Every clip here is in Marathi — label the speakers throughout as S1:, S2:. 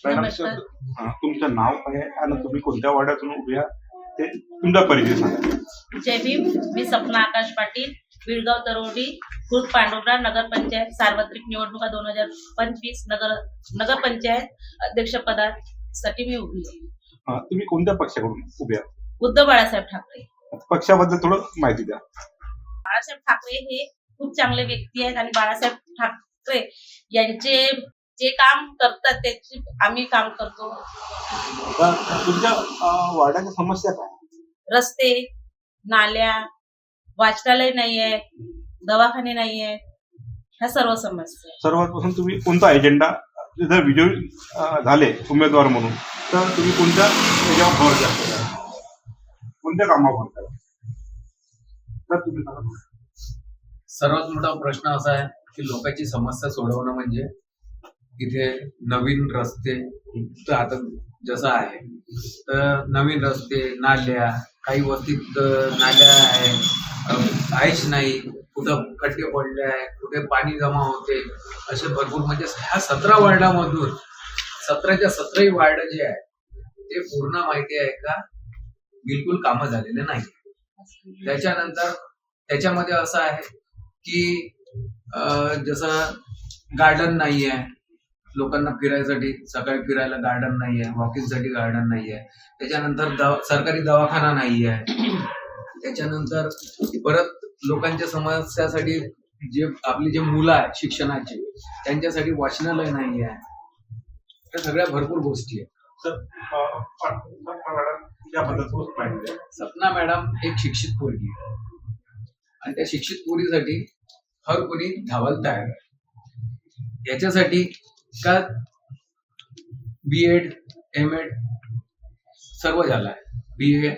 S1: मॅडम
S2: नमस्कार.
S1: तुमचं नाव काय आहे आणि तुम्ही कोणत्या वार्डातून उभे आहात ते तुमचा परिचय सांगा.
S2: जय भीम. मी सपना आकाश पाटील, बिळगाव तरोडी, खुर्द पांडुरा, नगरपंचायत सार्वत्रिक निवडणुका 2025 नगरपंचायत अध्यक्षपदासाठी मी उभी आहे.
S1: तुम्ही कोणत्या पक्षाकडून उभे आहात?
S2: उद्धव बाळासाहेब ठाकरे.
S1: पक्षाबद्दल थोडं माहिती द्या.
S2: बाळासाहेब ठाकरे हे खूप चांगले व्यक्ती आहेत आणि बाळासाहेब ठाकरे यांचे जे काम करतात त्याची आम्ही काम करतो.
S1: तुमच्या वार्डाच्या समस्या काय?
S2: रस्ते, नाल्या, वाचनालय नाही आहे, दवाखाने नाही आहेत, ह्या सर्व समस्या.
S1: सर्वांपासून तुम्ही कोणता एजेंडा जर विजयी झाले उमेदवार म्हणून तर तुम्ही कोणत्या याच्यावर भर द्या, कोणत्या कामावर भर द्या तर तुम्ही सांगा.
S3: सर्वात मोठा प्रश्न असा आहे की लोकांची समस्या सोडवणं म्हणजे इथे नवीन रस्ते तर आता जसं आहे तर नवीन रस्ते, नाल्या, काही वस्तीत नाल्या आहेच नाही, कुठं खड्डे पडले आहे, कुठे पाणी जमा होते, असे भरपूर म्हणजे ह्या 17 वार्डामधून 17च्या 17ही वार्ड जे आहे ते पूर्ण माहिती आहे का बिलकुल कामं झालेले नाही. त्याच्यानंतर त्याच्यामध्ये असं आहे की जसं गार्डन नाही आहे, लोकांना फिरायसाठी सकाळी फिरायला गार्डन नाही आहे, वॉकिंगसाठी गार्डन नाही आहे. त्याच्यानंतर सरकारी दवाखाना नाही आहे. त्याच्यानंतर परत लोकांच्या समस्यासाठी जे आपली जे मुलं आहेत शिक्षणाची त्यांच्यासाठी वाचनालय नाही आहे. त्या सगळ्या भरपूर गोष्टी आहेत. सपना मॅडम एक शिक्षित पोरगी आहे आणि त्या शिक्षित पोरीसाठी हर कोणी धावायला तयार आहे. याच्यासाठी का BEd, M.Ed सर्व झालं आहे, BA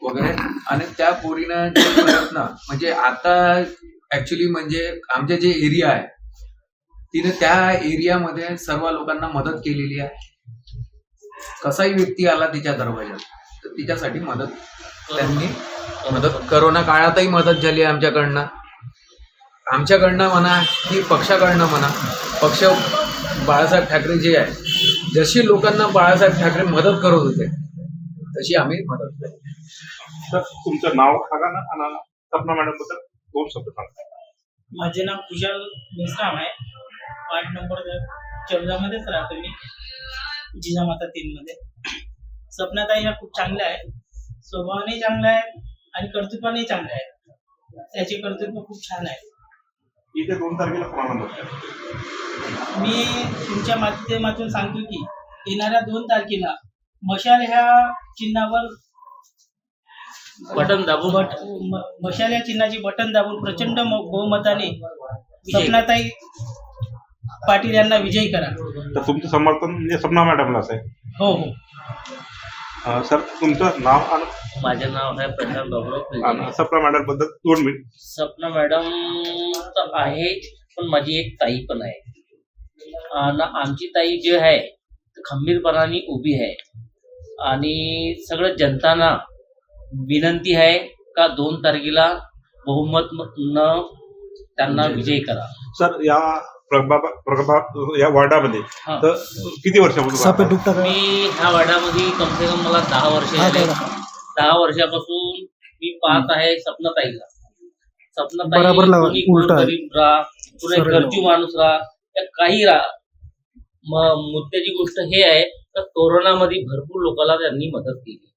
S3: वगैरे. आणि त्या पोरीनं जे प्रयत्न म्हणजे आता ऍक्च्युली म्हणजे आमचे जे एरिया आहे तिने त्या एरियामध्ये सर्व लोकांना मदत केलेली आहे. कसाही व्यक्ती आला तिच्या दरवाजात तर तिच्यासाठी त्यांनी मदत करोना काळातही मदत झाली आहे आमच्याकडनं म्हणा की पक्षाकडनं म्हणा. पक्ष बाळासाहेब ठाकरे जे आहे जशी लोकांना बाळासाहेब ठाकरे मदत करत होते तशी आम्ही मदत केली.
S1: तर तुमचं नाव सांगा ना आणि सपना मॅडम बद्दल 2 शब्द सांगा.
S4: माझे नाव कुशाल मेश्राम आहे. वार्ड नंबर 14 मध्येच राहतो मी, जिजामाता 3 मध्ये. सपनाताई ह्या खूप चांगल्या आहेत, स्वभावाने चांगल्या आहेत आणि कर्तृत्वाने चांगल्या आहेत. त्याचे कर्तृत्व खूप छान आहे.
S1: इथे 2 तारखेला कोणाला बघताय?
S4: मी तुमच्या माध्यमातून सांगतो की येणाऱ्या 2 तारखेला मशाल ह्या चिन्हावर
S5: बटन दाबून
S4: मशाल या चिन्हाची बटन दाबून प्रचंड बहुमताने सपनाताई पाटील यांना विजयी करा.
S1: तर तुमचं समर्थन म्हणजे सपना मॅडमलाच आहे?
S4: हो हो.
S1: सर तुमचं नाव आणि
S5: माझे नाव आहे प्रशांत बाबुराव.
S1: सपना मॅडम बद्दल 2 मिनिट.
S5: सपना मॅडम तर आहे पण माझी एक ताई पण आहे आणि आमची ताई जी आहे खंबीरपणाने उभी आहे आणि सगळं जनतांना विनंती आहे का 2 तारखेला बहुमत न त्यांना विजयी करा.
S1: सर या या वार्डामध्ये तर किती वर्षापासून?
S5: मी ह्या वाड्यामध्ये कम से कम मला 10 वर्ष झाले. 10 वर्षापासून मी पाहत आहे सपनाताईला. सपनाताई कोणी गरीब राहा, कुणी गरजू माणूस राहा, या काही राहा. मुद्द्याची गोष्ट हे आहे तर कोरोनामध्ये भरपूर लोकांना त्यांनी मदत केली.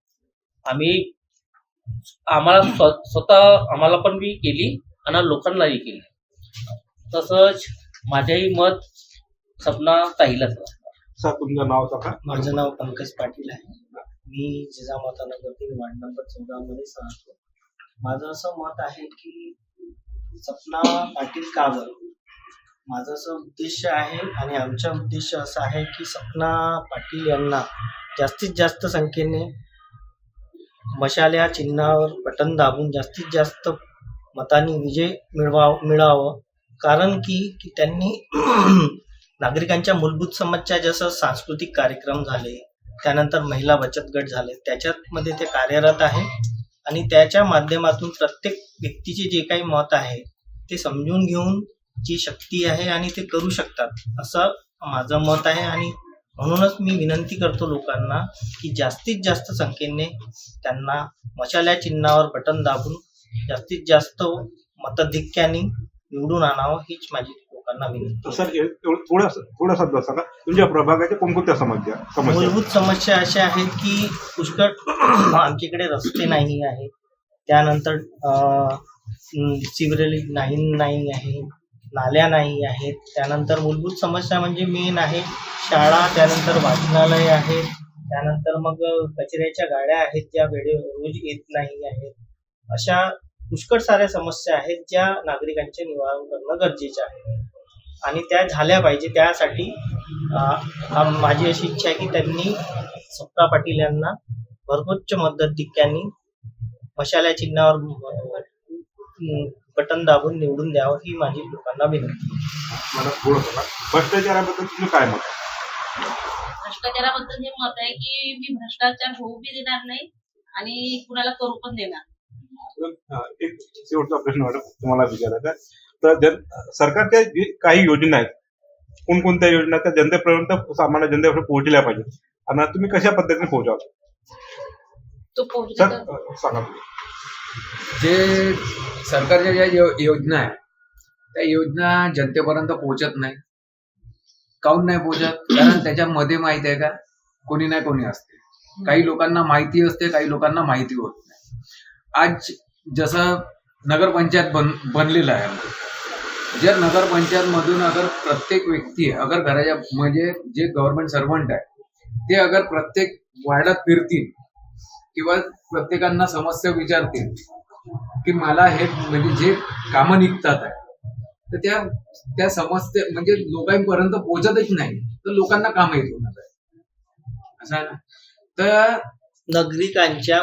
S5: आम्हाला पण मी केली आणि लोकांनाही केली. तसंच माझ्याही मत सपना ताईलाच असणार.
S1: सर तुमचं नाव सांगा.
S6: माझं नाव पंकज पाटील आहे. मी जिजामाता नगर वार्ड नंबर 14 मध्ये राहतो. माझं असं मत आहे की सपना पाटील का बरं. माझं असं उद्देश आहे आणि आमचा उद्देश असा आहे की सपना पाटील यांना जास्तीत जास्त संख्येने मशाल या चिन्हावर बटन दाबून जास्तीत जास्त मतांनी विजय मिळावं. कारण की त्यांनी नागरिकांच्या मूलभूत समस्या जसं सांस्कृतिक कार्यक्रम झाले, त्यानंतर महिला बचत गट झाले, त्याच्यामध्ये ते कार्यरत आहे आणि त्याच्या माध्यमातून प्रत्येक व्यक्तीचे जे काही मत आहे ते समजून घेऊन जी शक्ती आहे आणि ते करू शकतात असं माझं मत आहे. आणि म्हणूनच मी विनंती करतो लोकांना की जास्तीत जास्त संख्येने त्यांना मशाल्या चिन्हावर बटन दाबून जास्तीत जास्त मताधिक्याने निवडून आणावं हीच माझी लोकांना विनंती आहे.
S1: सर थोडासा सांगा तुमच्या प्रभागाच्या कोणकोणत्या समस्या
S6: मूलभूत समस्या अशा आहेत की पुष्कळ आमच्याकडे रस्ते नाही आहेत, त्यानंतर सिवरेज नाही आहे, नाल्या नाही आहेत, त्यानंतर मूलभूत समस्या म्हणजे मेन आहे शाळा, त्यानंतर वाचनालय आहेत, त्यानंतर मग कचऱ्याच्या गाड्या आहेत ज्या रोज येत नाही आहेत. अशा पुष्कळ साऱ्या समस्या आहेत ज्या नागरिकांचे निवारण करणं गरजेचं आहे आणि त्या झाल्या पाहिजे. त्यासाठी माझी अशी इच्छा आहे की त्यांनी सप्ना पाटील यांना भरघोस मताधिक्याने मशाल्या चिन्हावर बटन दाबून निवडून द्यावं ही माझी लोकांना विनंती आहे.
S1: मला थोडं सांगा भ्रष्टाचाराबद्दल तुझं काय मत आहे?
S2: भ्रष्टाचाराबद्दल हे मत आहे की मी भ्रष्टाचार होऊ बी देणार नाही आणि कुणाला करू पण देणार.
S1: एक शेवटचा प्रश्न मॅडम तुम्हाला विचारायचा तर सरकारच्या जे काही योजना आहेत कोणकोणत्या योजना त्या जनतेपर्यंत सामान्य जनतेपर्यंत पोहोचल्या पाहिजेत आणि तुम्ही कशा पद्धतीने पोहोचाल
S2: तो पोहोचला
S1: सर
S2: तर
S1: सांगा तुम्ही.
S3: जे सरकारच्या ज्या योजना आहे त्या योजना जनतेपर्यंत पोहोचत नाही. काहून नाही पोहोचत? कारण त्याच्यामध्ये माहिती आहे का कोणी नाही कोणी असते. काही लोकांना माहिती असते, काही लोकांना माहिती होत नाही. आज जसं नगरपंचायत बनलेलं आहे, जर नगरपंचायत मधून अगर प्रत्येक व्यक्ती अगर घराच्या म्हणजे जे गव्हर्नमेंट सर्वंट आहे ते अगर प्रत्येक वार्डात फिरतील किंवा प्रत्येकांना समस्या विचारतील की मला हे म्हणजे जे कामं निघतात आहे तर त्या समस्या म्हणजे लोकांपर्यंत पोहोचतच नाही तर लोकांना काम येत होणार आहे असं आहे ना. तर
S6: नागरिकांच्या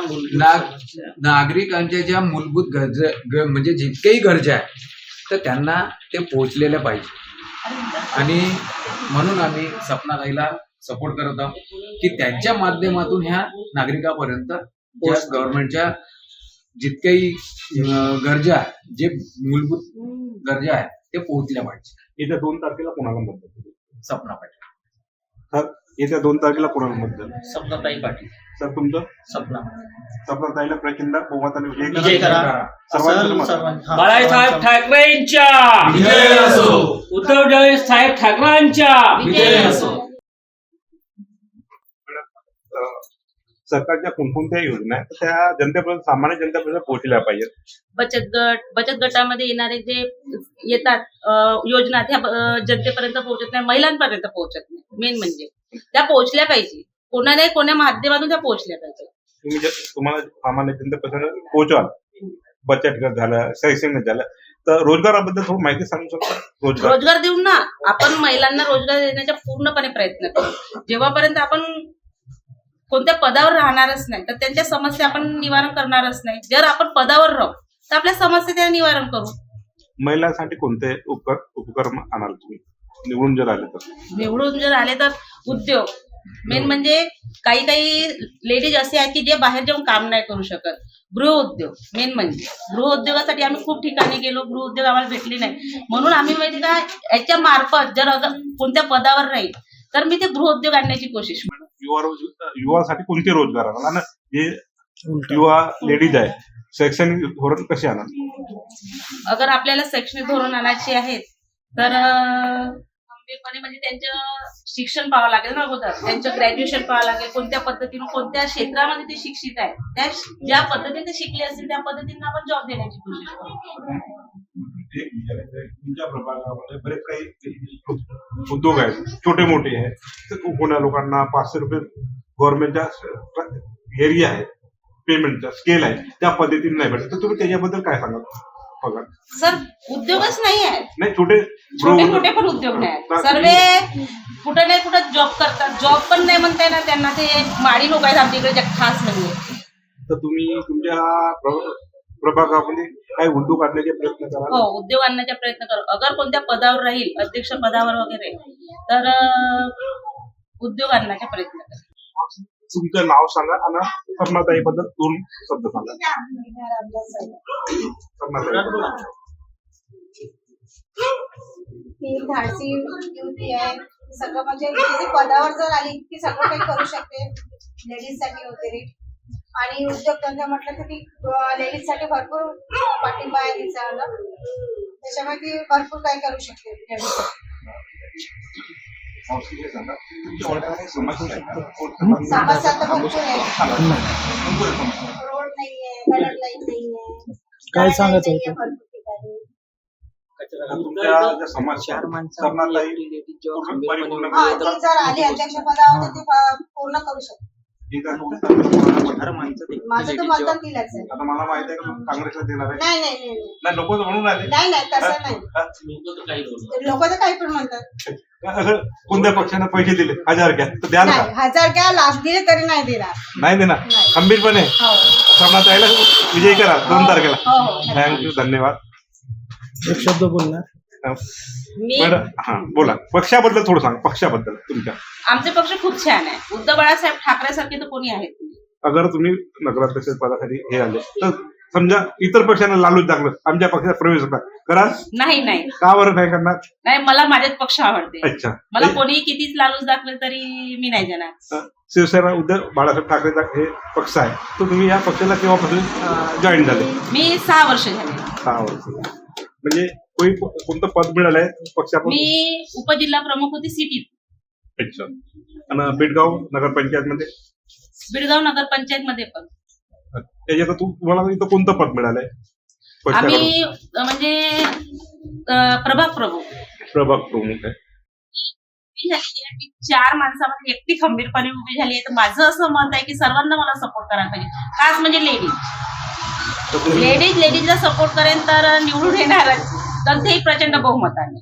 S3: नागरिकांच्या ज्या मूलभूत गरजा म्हणजे जितकेही गरजा आहे तर त्यांना ते पोहोचलेल्या पाहिजे आणि म्हणून आम्ही सपनाताईला सपोर्ट करत आहोत की त्यांच्या माध्यमातून ह्या नागरिकापर्यंत गव्हर्नमेंटच्या जितकेही गरजा आहे जे मूलभूत गरजा आहे ते पोहोचल्या पाहिजे.
S1: येत्या 2 तारखेला कोणाला मतदान?
S3: सपना पाटील.
S1: सर येत्या 2 तारखेला कोणाला मतदान?
S5: सपनाताई पाटील.
S1: सर तुमचं सपना ताईला प्रचंड बहुमताने
S6: विजय करा.
S1: सर्वांचं
S5: बाळासाहेब ठाकरेंच्या उद्धव साहेब ठाकरेंच्या
S1: सरकारच्या कोणकोणत्या योजना आहेत त्या जनतेपर्यंत सामान्य जनतेपर्यंत पोहोचल्या पाहिजेत.
S2: बचत गटामध्ये येणारे जे येतात योजना त्या जनतेपर्यंत पोहोचत नाही, महिलांपर्यंत पोहोचत नाही. मेन म्हणजे त्या पोहोचल्या पाहिजे, कोणा नाही कोणा माध्यमातून त्या पोहोचल्या पाहिजे.
S1: तुम्ही तुम्हाला सामान्य जनतेपर्यंत पोहोचवाल, बचत गट झालं, शैक्षणिक झालं, तर रोजगाराबद्दल थोडी माहिती सांगू शकता?
S2: रोजगार देऊन ना आपण महिलांना रोजगार देण्याचा पूर्णपणे प्रयत्न करू. जेव्हापर्यंत आपण कोणत्या पदावर राहणारच नाही तर त्यांच्या समस्या आपण निवारण करणारच नाही. जर आपण पदावर राहू तर आपल्या समस्या निवारण करू.
S1: महिलांसाठी कोणते उपक्रम आणाल तुम्ही निवडून जर आले तर
S2: उद्योग मेन म्हणजे काही लेडीज असे आहेत की जे बाहेर जाऊन काम नाही करू शकत. गृहउद्योग मेन म्हणजे गृहउद्योगासाठी आम्ही खूप ठिकाणी गेलो, गृहउद्योग आम्हाला भेटले नाही. म्हणून आम्ही माहिती का याच्या मार्फत जर कोणत्या पदावर राहील तर मी ते गृहउद्योग आणण्याची कोशिश करू.
S1: युवासाठी कोणते रोजगार आणाल आणि जे युवा लेडीज आहे शैक्षणिक धोरण कसे आणाल?
S2: अगर आपल्याला शैक्षणिक धोरण आणायचे आहेत तर गंभीरपणे म्हणजे त्यांचं शिक्षण पाहावं लागेल ना अगोदर. त्यांचं ग्रॅज्युएशन पाहावं लागेल, कोणत्या पद्धतीने कोणत्या क्षेत्रामध्ये ते शिक्षित आहे, त्या ज्या पद्धतीने ते शिकले असतील त्या पद्धतीने आपण जॉब देण्याची कोशिश करू.
S1: तुमच्या प्रभागामध्ये बरेच काही उद्योग आहेत, छोटे मोठे आहेत, तर कोणा लोकांना 500 रुपये गव्हर्नमेंटच्या एरिया आहे, पेमेंटचा स्केल आहे, त्या पद्धतीने नाही भेटत. तर तुम्ही त्याच्याबद्दल काय सांगाल? बघा
S2: सर उद्योगच नाही आहेत,
S1: नाही छोटे
S2: मोठे पण उद्योग नाही. सर्व कुठं नाही कुठं जॉब करतात. जॉब पण नाही म्हणता येणार त्यांना, ते माडी लोक आहेत आमच्या इकडे खास म्हणजे.
S1: तर तुम्ही तुमच्या प्रभागामध्ये काही उद्योग आणण्याचे प्रयत्न करा?
S2: हो, उद्योग आणण्याचा प्रयत्न करू. अगर कोणत्या पदावर राहील, अध्यक्ष पदावर वगैरे, तर उद्योग आणण्याचा प्रयत्न करू.
S1: तुमचं नाव सांगा आणि सपनाताईबद्दल 2 शब्द सांगा.
S7: ती धाडसी युवती आहे. सगळं म्हणजे ती पदावर जर आली की सगळं काही करू शकते लेडीज साठी वगैरे. आणि उद्योगधंदा म्हटलं तर ती लेडीज साठी भरपूर पाठिंबा आहे तिचा. त्याच्यामुळे ती भरपूर काही करू शकते लेडीज.
S1: समस्या
S7: समस्या तर भरपूर आहे. रोड नाहीये, गटर लाईन नाहीये,
S8: काय सांगायचं
S7: नाहीये
S8: होतं?
S7: भरपूर ठिकाणी.
S1: तुमच्या ज्या समस्या सपनाताई परिपूर्ण
S7: हा, ती जर आली अध्यक्षपदावर तर ती पूर्ण करू शकते. माझं तर मतदान तिलाच आहे.
S1: आता मला माहिती आहे का तुम्ही काँग्रेसला देणार आहे?
S7: नाही नाही नाही नाही.
S1: नाही नको म्हणून आले.
S7: नाही नाही तसं नाही.
S5: लोक तर काही बोलतात.
S7: लोक तर काही पण म्हणतात.
S1: कोणत्या पक्षानं पैसे दिले 1000 घ्या तर द्याल
S7: नाही,
S1: का?
S7: 1000 काय लाच दिले तरी नाही देणार.
S1: नाही देणार.
S7: नाही.
S1: खंबीरपणे
S7: हो
S1: सपनाताईला विजयी करा 2 तारखेला.
S7: हो हो.
S1: थँक्यू, धन्यवाद.
S8: एक शब्द बोलणार.
S2: मी
S1: मॅडम हा बोला, पक्षाबद्दल थोडं सांगा. पक्षाबद्दल तुमच्या
S2: आमचे पक्ष खूप छान आहे. उद्धव बाळासाहेब ठाकरे सारखे तर कोणी आहेत नाही.
S1: अगर तुम्ही नगराध्यक्ष पदासाठी हे आले तर समजा इतर पक्षांना लालूच दाखलं आमच्या पक्षात प्रवेश कराल
S2: नाही नाही
S1: का बरं नाही करणार?
S2: नाही, मला माझेच पक्ष आवडते.
S1: अच्छा,
S2: मला कोणी कितीच लालूच दाखले तरी मी नाही जाणार.
S1: शिवसेना उद्धव बाळासाहेब ठाकरेचा हे पक्ष आहे, तर तुम्ही या पक्षाला केव्हापासून जॉईन झाले?
S2: मी 6 वर्ष झाले.
S1: 6 वर्ष. म्हणजे कोणतं पद मिळालंय पक्षापासून?
S2: मी उपजिल्हा प्रमुख होती सिटी.
S1: अच्छा. आणि बेडगाव नगरपंचायत मध्ये?
S2: बिडगाव नगरपंचायत मध्ये पण
S1: त्याच्यात तुम्हाला इथं कोणतं पद मिळालंय पक्षाकडून?
S2: आम्ही म्हणजे प्रभाग प्रमुख.
S1: प्रभाग प्रमुख आहे.
S2: उभी झाली आहे. मी 4 माणसामध्ये एकटी खंबीरपणे उभी झाली आहे. तर माझं असं मत आहे की सर्वांना मला सपोर्ट करायला पाहिजे, खास म्हणजे
S1: तर तुम्ही
S2: लेडीजला सपोर्ट करेन तर निवडून येणारच, तर तेही प्रचंड बहुमताने.